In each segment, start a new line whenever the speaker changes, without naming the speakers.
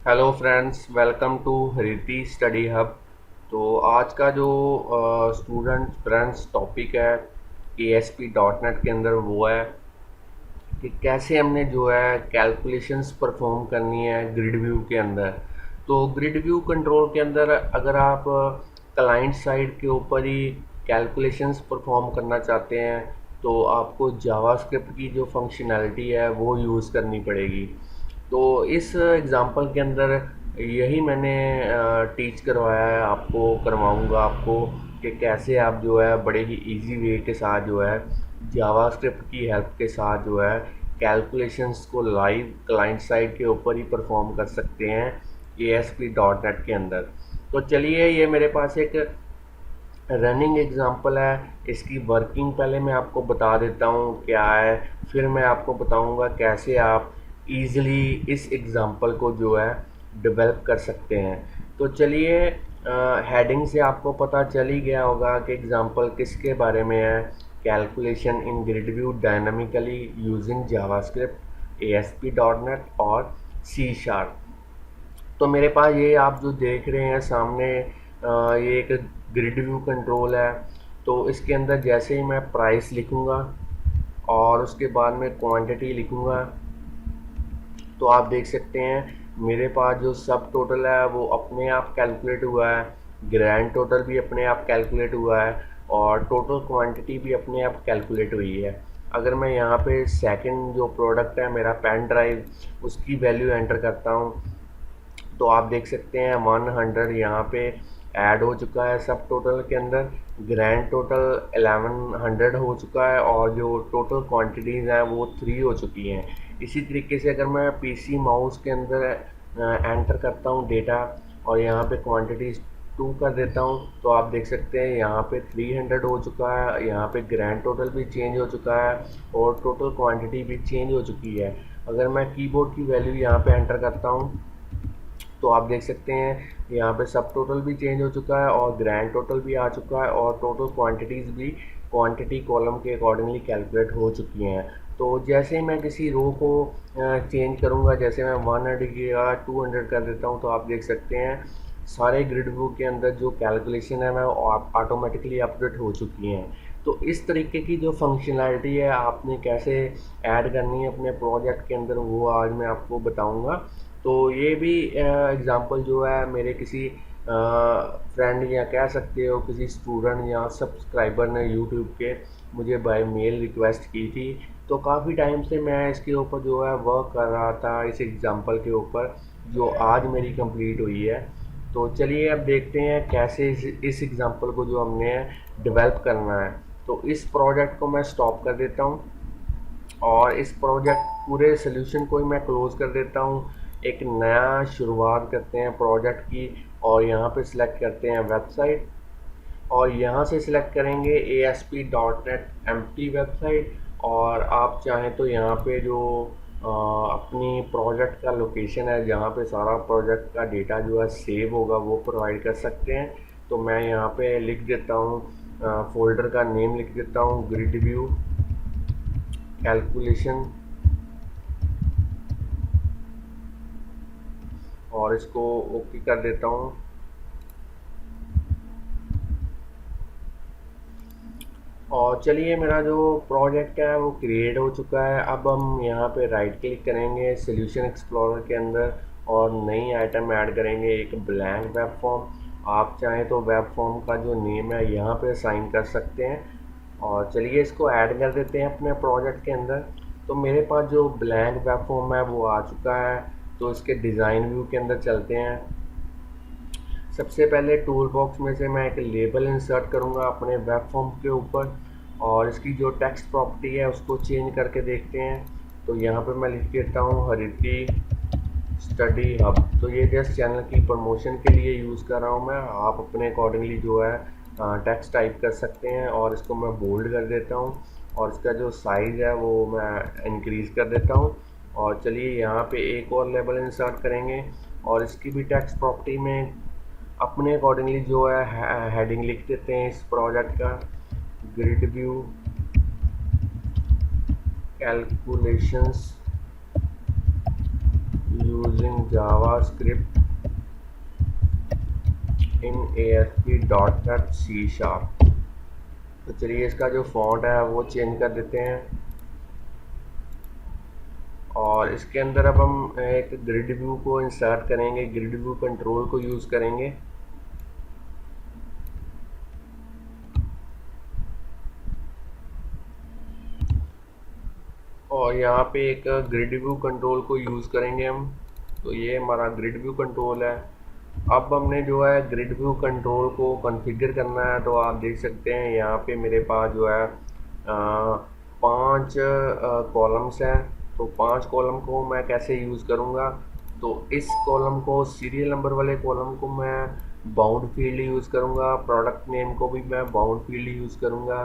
Hello friends, welcome to Hariti study hub. तो आज का जो स्टूडेंट फ्रेंड्स टॉपिक है ASP डॉट नेट के अंदर वो है कि कैसे हमने जो है कैलकुलेशंस परफॉर्म करनी है ग्रिड व्यू के अंदर। तो ग्रिड व्यू कंट्रोल के अंदर अगर आप क्लाइंट साइड के ऊपर ही कैलकुलेशंस परफॉर्म करना चाहते हैं तो आपको जावास्क्रिप्ट की जो फंक्शनैलिटी है वो यूज़ करनी पड़ेगी। तो इस एग्ज़ाम्पल के अंदर यही मैंने टीच करवाया है, आपको करवाऊँगा आपको कि कैसे आप जो है बड़े ही इजी वे के साथ जो है जावास्क्रिप्ट की हेल्प के साथ जो है कैलकुलेशंस को लाइव क्लाइंट साइड के ऊपर ही परफॉर्म कर सकते हैं ASP डॉट नेट के अंदर। तो चलिए, ये मेरे पास एक रनिंग एग्जांपल है। इसकी वर्किंग पहले मैं आपको बता देता हूँ क्या है, फिर मैं आपको बताऊँगा कैसे आप इजीली इस एग्जांपल को जो है डेवलप कर सकते हैं। तो चलिए, हेडिंग से आपको पता चल ही गया होगा कि एग्जांपल किसके बारे में है। Calculation in grid view dynamically using JavaScript ASP dot net और C#। तो मेरे पास ये आप जो देख रहे हैं सामने, ये एक ग्रिड व्यू कंट्रोल है। तो इसके अंदर जैसे ही मैं प्राइस लिखूंगा और उसके बाद में क्वांटिटी लिखूंगा तो आप देख सकते हैं मेरे पास जो सब टोटल है वो अपने आप कैलकुलेट हुआ है, ग्रैंड टोटल भी अपने आप कैलकुलेट हुआ है और टोटल क्वांटिटी भी अपने आप कैलकुलेट हुई है। अगर मैं यहाँ पे सेकंड जो प्रोडक्ट है मेरा पेन ड्राइव, उसकी वैल्यू एंटर करता हूँ तो आप देख सकते हैं 100 यहाँ पे ऐड हो चुका है सब टोटल के अंदर। ग्रैंड टोटल 1100 हो चुका है और जो टोटल क्वांटिटीज़ हैं वो 3 हो चुकी हैं। इसी तरीके से अगर मैं PC माउस के अंदर एंटर करता हूँ डेटा और यहाँ पे क्वांटिटीज़ 2 कर देता हूँ तो आप देख सकते हैं यहाँ पे 300 हो चुका है, यहाँ पे ग्रैंड टोटल भी चेंज हो चुका है और टोटल क्वांटिटी भी चेंज हो चुकी है। अगर मैं कीबोर्ड की वैल्यू यहाँ पे एंटर करता हूँ तो आप देख सकते हैं यहाँ पे सब टोटल भी चेंज हो चुका है और ग्रैंड टोटल भी आ चुका है और टोटल क्वांटिटीज़ भी क्वांटिटी कॉलम के अकॉर्डिंगली कैलकुलेट हो चुकी हैं। तो जैसे ही मैं किसी रो को चेंज करूँगा, जैसे मैं 100 या 200 कर देता हूँ तो आप देख सकते हैं सारे ग्रिड व्यू के अंदर जो कैलकुलेशन है वो ऑटोमेटिकली अपडेट हो चुकी हैं। तो इस तरीके की जो फंक्शनैलिटी है आपने कैसे ऐड करनी है अपने प्रोजेक्ट के अंदर वो आज मैं आपको बताऊंगा। तो ये भी एग्ज़ाम्पल जो है मेरे किसी फ्रेंड या कह सकते हो किसी स्टूडेंट या सब्सक्राइबर ने यूट्यूब के मुझे बाय मेल रिक्वेस्ट की थी। तो काफ़ी टाइम से मैं इसके ऊपर जो है वर्क कर रहा था इस एग्ज़ाम्पल के ऊपर, जो आज मेरी कंप्लीट हुई है। तो चलिए अब देखते हैं कैसे इस एग्ज़ाम्पल को जो हमने डेवलप करना है। तो इस प्रोजेक्ट को मैं स्टॉप कर देता हूँ और इस प्रोजेक्ट पूरे सोल्यूशन को ही मैं क्लोज कर देता हूँ। एक नया शुरुआत करते हैं प्रोजेक्ट की और यहाँ पे सिलेक्ट करते हैं वेबसाइट और यहाँ से सिलेक्ट करेंगे ASP.NET एम्प्टी वेबसाइट। और आप चाहें तो यहाँ पे जो अपनी प्रोजेक्ट का लोकेशन है जहाँ पे सारा प्रोजेक्ट का डेटा जो है सेव होगा वो प्रोवाइड कर सकते हैं। तो मैं यहाँ पे लिख देता हूँ, फोल्डर का नेम लिख देता हूँ ग्रिड व्यू कैलकुलेशन और इसको ओके कर देता हूँ। और चलिए, मेरा जो प्रोजेक्ट है वो क्रिएट हो चुका है। अब हम यहाँ पे राइट क्लिक करेंगे सॉल्यूशन एक्सप्लोरर के अंदर और नई आइटम ऐड करेंगे, एक ब्लैंक वेब फॉर्म। आप चाहें तो वेब फॉर्म का जो नेम है यहाँ पे साइन कर सकते हैं और चलिए इसको ऐड कर देते हैं अपने प्रोजेक्ट के अंदर। तो मेरे पास जो ब्लैंक वेब फॉर्म है वो आ चुका है। तो इसके डिज़ाइन व्यू के अंदर चलते हैं। सबसे पहले टूल बॉक्स में से मैं एक लेबल इंसर्ट करूंगा अपने वेब फॉर्म के ऊपर और इसकी जो टेक्स्ट प्रॉपर्टी है उसको चेंज करके देखते हैं। तो यहाँ पे मैं लिख देता हूँ हरिती स्टडी हब। तो ये जस्ट चैनल की प्रमोशन के लिए यूज़ कर रहा हूँ मैं, आप अपने अकॉर्डिंगली जो है टेक्स्ट टाइप कर सकते हैं और इसको मैं बोल्ड कर देता हूँ और इसका जो साइज़ है वो मैं इंक्रीज़ कर देता हूँ। और चलिए यहाँ पे एक और लेबल इंसर्ट करेंगे और इसकी भी टेक्स्ट प्रॉपर्टी में अपने अकॉर्डिंगली जो है हेडिंग लिख देते हैं इस प्रोजेक्ट का, grid view calculations using using JavaScript in ASP.NET C#। तो चलिए इसका जो फॉन्ट है वो चेंज कर देते हैं, और इसके अंदर अब हम एक ग्रिड व्यू को इंसर्ट करेंगे, ग्रिड व्यू कंट्रोल को यूज़ करेंगे। और यहाँ पे एक ग्रिड व्यू कंट्रोल को यूज़ करेंगे हम। तो ये हमारा ग्रिड व्यू कंट्रोल है। अब हमने जो है ग्रिड व्यू कंट्रोल को कॉन्फ़िगर करना है। तो आप देख सकते हैं यहाँ पे मेरे पास जो है 5 कॉलम्स हैं। तो 5 कॉलम को मैं कैसे यूज़ करूँगा, तो इस कॉलम को, सीरियल नंबर वाले कॉलम को मैं बाउंड फील्ड यूज़ करूँगा, प्रोडक्ट नेम को भी मैं बाउंड फील्ड यूज़ करूँगा,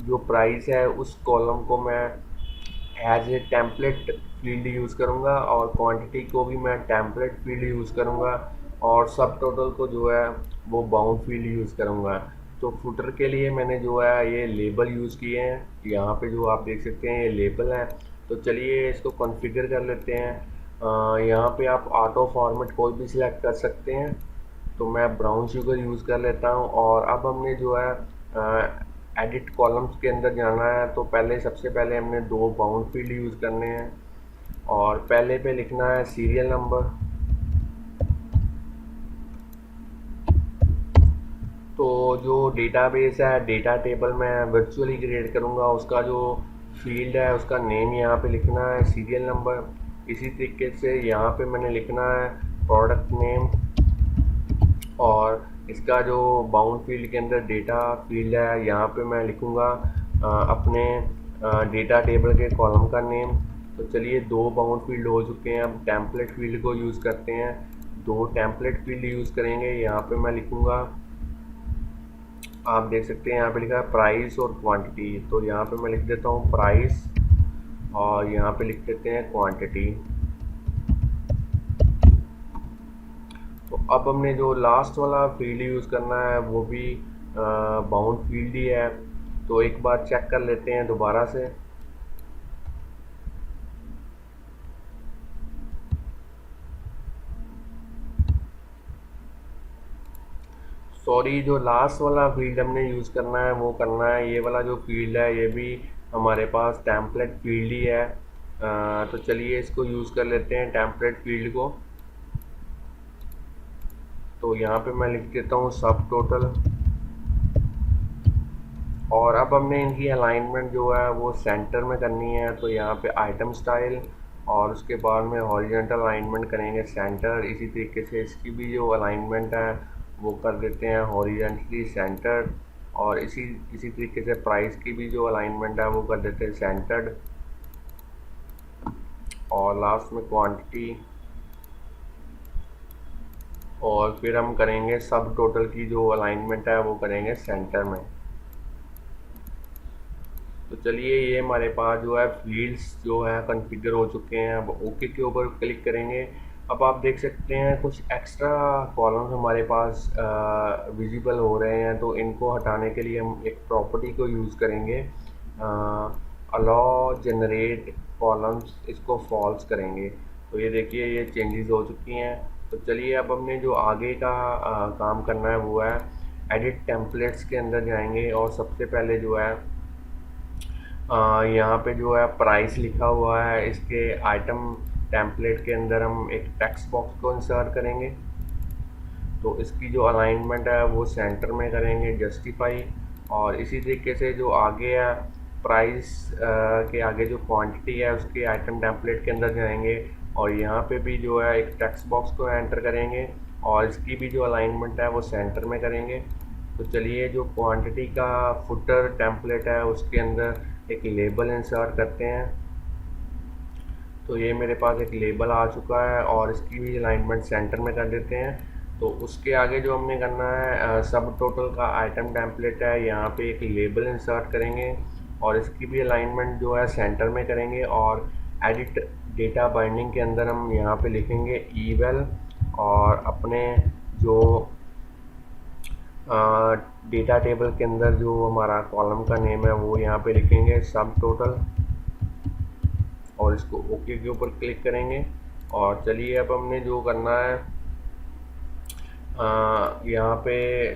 जो प्राइस है उस कॉलम को मैं as a template field use करूँगा, और क्वांटिटी को भी मैं टेम्पलेट फील्ड यूज़ करूँगा, और सब टोटल को जो है वो बाउंड फील्ड यूज़ करूँगा। तो फुटर के लिए मैंने जो है ये लेबल यूज़ किए हैं, यहाँ पे जो आप देख सकते हैं ये लेबल है। तो चलिए इसको कॉन्फ़िगर कर लेते हैं। यहाँ पे आप ऑटो फॉर्मेट कोई भी सिलेक्ट कर सकते हैं। तो मैं ब्राउन शुगर यूज़ कर लेता हूँ। और अब हमने जो है एडिट कॉलम्स के अंदर जाना है। तो पहले, सबसे पहले हमने 2 बाउंड फील्ड यूज़ करने हैं, और पहले पे लिखना है सीरियल नंबर। तो जो डेटाबेस है, डेटा टेबल मैं वर्चुअली क्रिएट करूँगा, उसका जो फील्ड है उसका नेम यहाँ पे लिखना है सीरियल नंबर। इसी तरीके से यहाँ पे मैंने लिखना है प्रोडक्ट नेम, और इसका जो बाउंड फील्ड के अंदर डेटा फील्ड है यहाँ पे मैं लिखूँगा अपने डेटा टेबल के कॉलम का नेम। तो चलिए 2 बाउंड फील्ड हो चुके हैं। अब टेम्पलेट फील्ड को यूज़ करते हैं। 2 टेम्पलेट फील्ड यूज़ करेंगे। यहाँ पे मैं लिखूँगा, आप देख सकते हैं यहाँ पे लिखा है प्राइस और क्वांटिटी। तो यहाँ पे मैं लिख देता हूँ प्राइस, और यहाँ पे लिख देते हैं क्वांटिटी। तो अब हमने जो लास्ट वाला फील्ड यूज़ करना है वो भी बाउंड फील्ड ही है। तो एक बार चेक कर लेते हैं दोबारा से। सॉरी, जो लास्ट वाला फील्ड हमने यूज़ करना है वो करना है, ये वाला जो फील्ड है ये भी हमारे पास टेम्पलेट फील्ड ही है। तो चलिए इसको यूज़ कर लेते हैं टेम्पलेट फील्ड को। तो यहाँ पे मैं लिख देता हूँ सब टोटल, और अब हमने इनकी अलाइनमेंट जो है वो सेंटर में करनी है। तो यहाँ पे आइटम स्टाइल, और उसके बाद में हॉरिजॉन्टल अलाइनमेंट करेंगे सेंटर। इसी तरीके से इसकी भी जो अलाइनमेंट है वो कर देते हैं हॉरिजॉन्टली सेंटर, और इसी इसी तरीके से प्राइस की भी जो अलाइनमेंट है वो कर देते हैं सेंटर्ड, और लास्ट में क्वांटिटी, और फिर हम करेंगे सब टोटल की जो अलाइनमेंट है वो करेंगे सेंटर में। तो चलिए ये हमारे पास जो है फील्ड्स जो है कॉन्फ़िगर हो चुके हैं। अब ओके के ऊपर क्लिक करेंगे। अब आप देख सकते हैं कुछ एक्स्ट्रा कॉलम्स हमारे पास विजिबल हो रहे हैं। तो इनको हटाने के लिए हम एक प्रॉपर्टी को यूज़ करेंगे, अलाउ जनरेट कॉलम्स, इसको फॉल्स करेंगे। तो ये देखिए ये चेंजेस हो चुकी हैं। तो चलिए अब हमने जो आगे का काम करना है वो है एडिट टेम्पलेट्स के अंदर जाएंगे, और सबसे पहले जो है यहाँ पे जो है प्राइस लिखा हुआ है, इसके आइटम टेम्पलेट के अंदर हम एक टेक्स्ट बॉक्स को इंसर्ट करेंगे। तो इसकी जो अलाइनमेंट है वो सेंटर में करेंगे, जस्टिफाई। और इसी तरीके से जो आगे है प्राइस के आगे जो क्वांटिटी है उसके आइटम टेम्पलेट के अंदर जाएंगे, और यहाँ पे भी जो है एक टेक्स्ट बॉक्स को एंटर करेंगे, और इसकी भी जो अलाइनमेंट है वो सेंटर में करेंगे। तो चलिए जो क्वांटिटी का फुटर टेम्पलेट है उसके अंदर एक लेबल इंसर्ट करते हैं। तो ये मेरे पास एक लेबल आ चुका है, और इसकी भी अलाइनमेंट सेंटर में कर देते हैं। तो उसके आगे जो हमने करना है सब टोटल का आइटम टेम्पलेट है, यहाँ पे एक लेबल इंसर्ट करेंगे, और इसकी भी अलाइनमेंट जो है सेंटर में करेंगे। और एडिट डेटा बाइंडिंग के अंदर हम यहाँ पे लिखेंगे ईवेल, और अपने जो डेटा टेबल के अंदर जो हमारा कॉलम का नेम है वो यहाँ पे लिखेंगे सब टोटल, और इसको ओके के ऊपर क्लिक करेंगे। और चलिए अब हमने जो करना है, यहाँ पे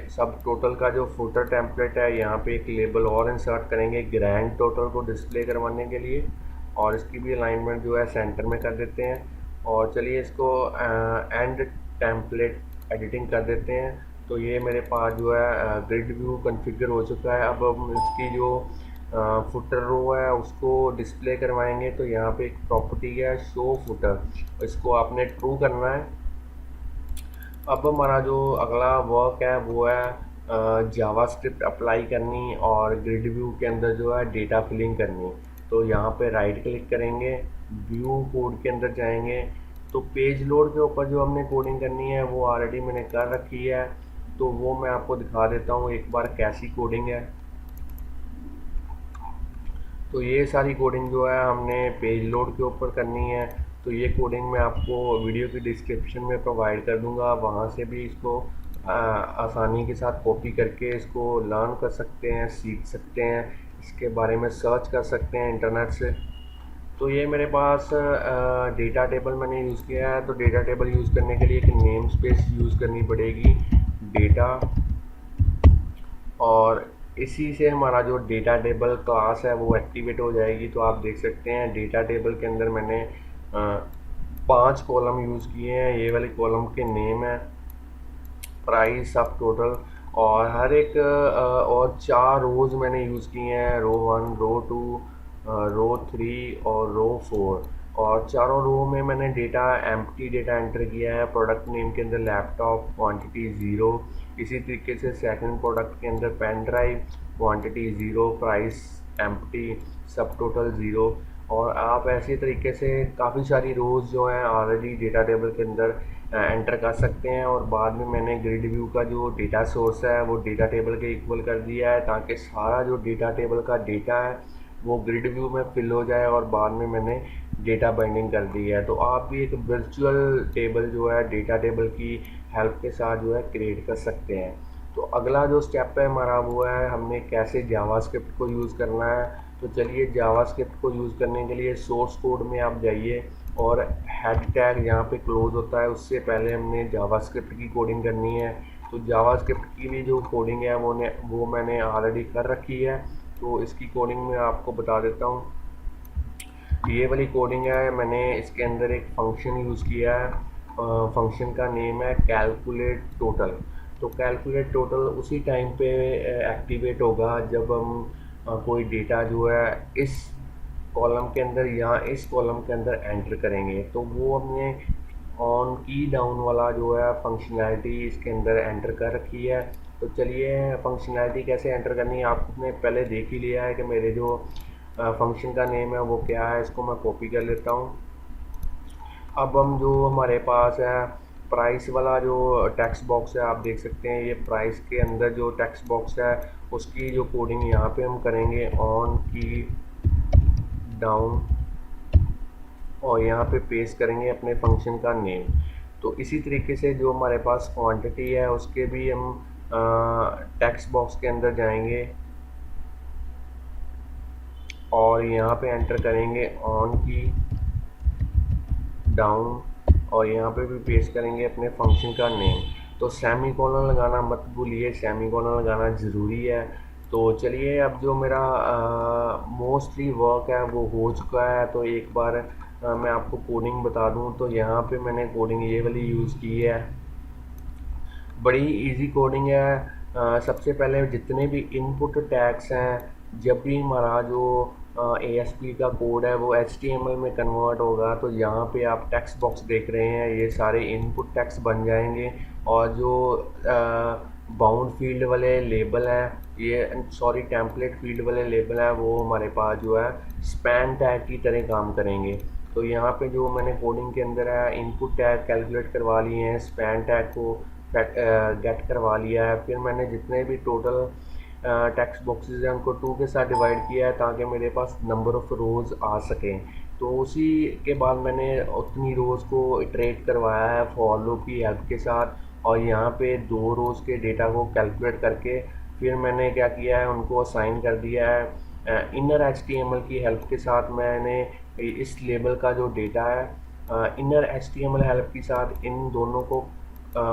सब टोटल का जो फुटर टेम्पलेट है, यहाँ पे एक लेबल और इंसर्ट करेंगे ग्रैंड टोटल को डिस्प्ले करवाने के लिए, और इसकी भी अलाइनमेंट जो है सेंटर में कर देते हैं। और चलिए इसको एंड टेम्पलेट एडिटिंग कर देते हैं। तो ये मेरे पास जो है ग्रिड व्यू कॉन्फ़िगर हो चुका है। अब हम इसकी जो फुटर रो है उसको डिस्प्ले करवाएंगे। तो यहाँ पे एक प्रॉपर्टी है शो फुटर, इसको आपने ट्रू करना है। अब हमारा जो अगला वर्क है वो है जावास्क्रिप्ट अप्लाई करनी और ग्रिड व्यू के अंदर जो है डेटा फिलिंग करनी। तो यहाँ पे राइट क्लिक करेंगे, व्यू कोड के अंदर जाएंगे। तो पेज लोड के ऊपर जो हमने कोडिंग करनी है वो ऑलरेडी मैंने कर रखी है, तो वो मैं आपको दिखा देता हूँ एक बार कैसी कोडिंग है। तो ये सारी कोडिंग जो है हमने पेज लोड के ऊपर करनी है। तो ये कोडिंग मैं आपको वीडियो की डिस्क्रिप्शन में प्रोवाइड कर दूंगा, वहाँ से भी इसको आसानी के साथ कॉपी करके इसको लर्न कर सकते हैं, सीख सकते हैं, इसके बारे में सर्च कर सकते हैं इंटरनेट से। तो ये मेरे पास डेटा टेबल मैंने यूज़ किया है। तो डेटा टेबल यूज़ करने के लिए एक नेम स्पेस यूज़ करनी पड़ेगी, डेटा, और इसी से हमारा जो डेटा टेबल क्लास है वो एक्टिवेट हो जाएगी। तो आप देख सकते हैं डेटा टेबल के अंदर मैंने 5 कॉलम यूज़ किए हैं। ये वाले कॉलम के नेम है, प्राइस, सब टोटल, और हर एक और 4 रोज़ मैंने यूज़ किए हैं, रो 1, रो 2, रो 3 और रो 4। और चारों रो में मैंने डेटा एम्प्टी डेटा एंटर किया है। प्रोडक्ट नेम के अंदर लैपटॉप, क्वांटिटी 0। इसी तरीके से सेकंड प्रोडक्ट के अंदर pen drive, quantity 0, price empty, subtotal 0। और आप ऐसे तरीके से काफ़ी सारी रोज़ जो हैं ऑलरेडी डेटा टेबल के अंदर एंटर कर सकते हैं। और बाद में मैंने ग्रिड व्यू का जो डेटा सोर्स है वो डेटा टेबल के इक्वल कर दिया है, ताकि सारा जो डेटा टेबल का डेटा है वो ग्रिड व्यू में फिल हो जाए। और बाद में मैंने डेटा बाइंडिंग कर दी है। तो आप भी एक वर्चुअल टेबल जो है डेटा टेबल की हेल्प के साथ जो है क्रिएट कर सकते हैं। तो अगला जो स्टेप है हमारा वो है हमने कैसे जावास्क्रिप्ट को यूज़ करना है। तो चलिए जावास्क्रिप्ट को यूज़ करने के लिए सोर्स कोड में आप जाइए, और हेड टैग यहाँ पे क्लोज होता है, उससे पहले हमने जावास्क्रिप्ट की कोडिंग करनी है। तो जावास्क्रिप्ट की भी जो कोडिंग है वो मैंने ऑलरेडी कर रखी है। तो इसकी कोडिंग मैं आपको बता देता हूँ। ये वाली कोडिंग है, मैंने इसके अंदर एक फंक्शन यूज़ किया है। फंक्शन का नेम है कैलकुलेट टोटल। तो कैलकुलेट टोटल उसी टाइम पे एक्टिवेट होगा जब हम कोई डेटा जो है इस कॉलम के अंदर या इस कॉलम के अंदर एंटर करेंगे। तो वो हमने ऑन की डाउन वाला जो है फंक्शनैलिटी इसके अंदर एंटर कर रखी है। तो चलिए फंक्शनैलिटी कैसे एंटर करनी है आपने पहले देख ही लिया है कि मेरे जो फंक्शन का नेम है वो क्या है। इसको मैं कॉपी कर लेता हूँ। अब हम जो हमारे पास है प्राइस वाला जो टेक्स्ट बॉक्स है, आप देख सकते हैं ये प्राइस के अंदर जो टेक्स्ट बॉक्स है उसकी जो कोडिंग यहाँ पे हम करेंगे ऑन की डाउन, और यहाँ पे पेस्ट करेंगे अपने फंक्शन का नेम। तो इसी तरीके से जो हमारे पास क्वांटिटी है उसके भी हम टेक्स्ट बॉक्स के अंदर जाएंगे और यहाँ पे एंटर करेंगे ऑन की डाउन, और यहाँ पे भी पेस्ट करेंगे अपने फंक्शन का नेम। तो सेमी कॉलन लगाना मत भूलिए, सेमी कॉलन लगाना ज़रूरी है। तो चलिए अब जो मेरा मोस्टली वर्क है वो हो चुका है। तो एक बार मैं आपको कोडिंग बता दूं। तो यहाँ पे मैंने कोडिंग ये वाली यूज़ की है, बड़ी इजी कोडिंग है। सबसे पहले जितने भी इनपुट टैग्स हैं, जब भी हमारा जो ASP का कोड है वो HTML में कन्वर्ट होगा, तो यहाँ पे आप टेक्स्ट बॉक्स देख रहे हैं, ये सारे इनपुट टैग्स बन जाएंगे। और जो बाउंड फील्ड वाले लेबल हैं, ये सॉरी टेम्पलेट फील्ड वाले लेबल हैं, वो हमारे पास जो है स्पैन टैग की तरह काम करेंगे। तो यहाँ पे जो मैंने कोडिंग के अंदर है इनपुट टैग कैलकुलेट करवा लिए हैं, स्पैन टैग को गेट करवा लिया है। फिर मैंने जितने भी टोटल टेक्स्ट बॉक्सेस हैं उनको 2 के साथ डिवाइड किया है ताकि मेरे पास नंबर ऑफ़ रोज़ आ सकें। तो उसी के बाद मैंने उतनी रोज़ को इटरेट करवाया है फॉर लूप की हेल्प के साथ, और यहाँ पे 2 रोज़ के डेटा को कैलकुलेट करके फिर मैंने क्या किया है उनको असाइन कर दिया है। इनर HTML की हेल्प के साथ मैंने इस लेबल का जो डेटा है इनर HTML हेल्प के साथ इन दोनों को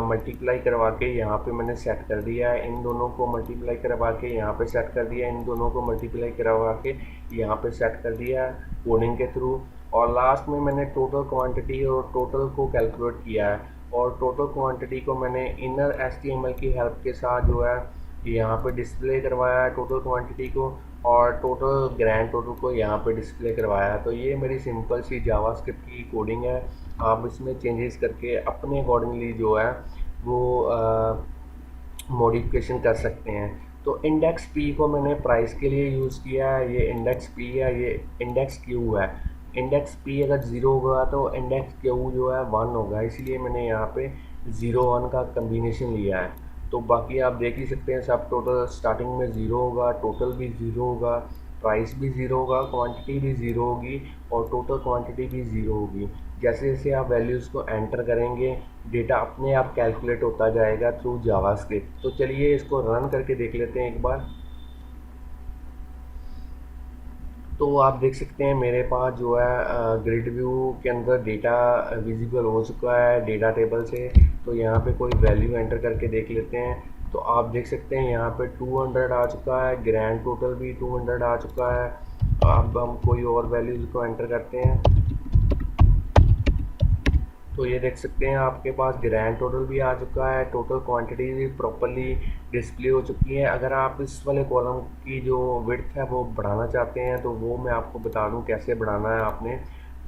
मल्टीप्लाई करवा के यहाँ पे मैंने सेट कर दिया है, इन दोनों को मल्टीप्लाई करवा के यहाँ पे सेट कर दिया है, इन दोनों को मल्टीप्लाई करवा के यहाँ पे सेट कर दिया है कोडिंग के थ्रू। और लास्ट में मैंने टोटल क्वांटिटी और टोटल को कैलकुलेट किया है, और टोटल क्वांटिटी को मैंने इनर HTML की हेल्प के साथ जो है यहाँ पे डिस्प्ले करवाया है टोटल क्वांटिटी को, और टोटल ग्रैंड टोटल को यहाँ पे डिस्प्ले करवाया है। तो ये मेरी सिंपल सी जावास्क्रिप्ट की कोडिंग है। आप इसमें चेंजेस करके अपने अकॉर्डिंगली जो है वो मॉडिफिकेशन कर सकते हैं। तो इंडेक्स पी को मैंने प्राइस के लिए यूज़ किया है, ये इंडेक्स पी है, ये इंडेक्स क्यू है। इंडेक्स पी अगर ज़ीरो होगा तो इंडेक्स क्यू जो है 1 होगा, इसलिए मैंने यहाँ पे 0 1 का कम्बिनेशन लिया है। तो बाकी आप देख ही सकते हैं सब टोटल स्टार्टिंग में ज़ीरो होगा, टोटल भी ज़ीरो होगा, प्राइस भी ज़ीरो होगा, क्वांटिटी भी ज़ीरो होगी और टोटल क्वांटिटी भी ज़ीरो होगी। जैसे जैसे आप वैल्यूज़ को एंटर करेंगे डेटा अपने आप कैलकुलेट होता जाएगा थ्रू जावास्क्रिप्ट। तो चलिए इसको रन करके देख लेते हैं एक बार। तो आप देख सकते हैं मेरे पास जो है ग्रिड व्यू के अंदर डेटा विजिबल हो चुका है डेटा टेबल से। तो यहाँ पे कोई वैल्यू एंटर करके देख लेते हैं। तो आप देख सकते हैं यहाँ पे 200 आ चुका है, ग्रैंड टोटल भी 200 आ चुका है। अब हम कोई और वैल्यूज़ को एंटर करते हैं तो ये देख सकते हैं आपके पास ग्रैंड टोटल भी आ चुका है, टोटल क्वांटिटी भी प्रॉपरली डिस्प्ले हो चुकी है। अगर आप इस वाले कॉलम की जो विड्थ है वो बढ़ाना चाहते हैं तो वो मैं आपको बता दूं कैसे बढ़ाना है आपने।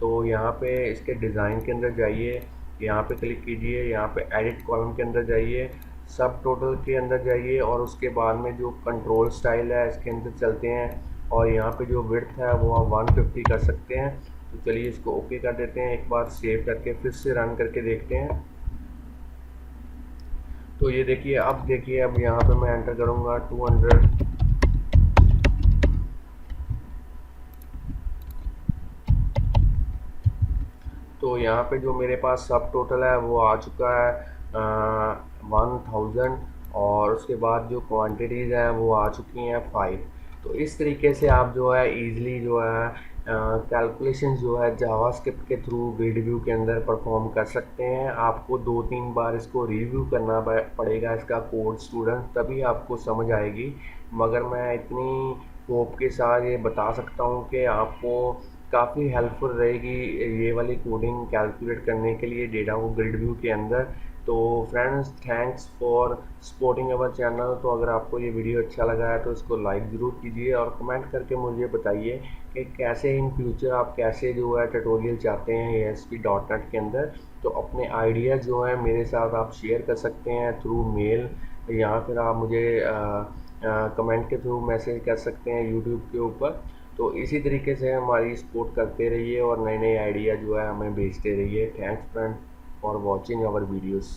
तो यहाँ पे इसके डिज़ाइन के अंदर जाइए, यहाँ पे क्लिक कीजिए, यहाँ पे एडिट कॉलम के अंदर जाइए, सब टोटल के अंदर जाइए और उसके बाद में जो कंट्रोल स्टाइल है इसके अंदर चलते हैं और यहाँ पे जो विड्थ है वो आप 150 कर सकते हैं। तो चलिए इसको ओके कर देते हैं, एक बार सेव करके फिर से रन करके देखते हैं। तो ये देखिए, अब यहाँ पे मैं एंटर करूँगा 200। तो यहाँ पे जो मेरे पास सब टोटल है वो आ चुका है 1000, और उसके बाद जो क्वांटिटीज़ हैं वो आ चुकी हैं 5। तो इस तरीके से आप जो है इजीली जो है कैलकुलेशन जो है जावास्क्रिप्ट के थ्रू ग्रिड व्यू के अंदर परफॉर्म कर सकते हैं। आपको 2-3 बार इसको रिव्यू करना पड़ेगा इसका कोड स्टूडेंट, तभी आपको समझ आएगी। मगर मैं इतनी होप के साथ ये बता सकता हूँ कि आपको काफ़ी हेल्पफुल रहेगी ये वाली कोडिंग कैलकुलेट करने के लिए डेटा को ग्रिड व्यू के अंदर। तो friends, thanks for supporting our channel. तो अगर आपको ये वीडियो अच्छा लगा है तो इसको लाइक ज़रूर कीजिए और कमेंट करके मुझे बताइए कि कैसे इन फ्यूचर आप कैसे जो है ट्यूटोरियल चाहते हैं ASP.NET के अंदर। तो अपने आइडिया जो है मेरे साथ आप शेयर कर सकते हैं थ्रू मेल, या फिर आप मुझे कमेंट के थ्रू मैसेज कर सकते हैं यूट्यूब के ऊपर। तो इसी तरीके से हमारी सपोर्ट करते रहिए और नए नए आइडिया जो है हमें भेजते रहिए। Thanks friend for watching our videos.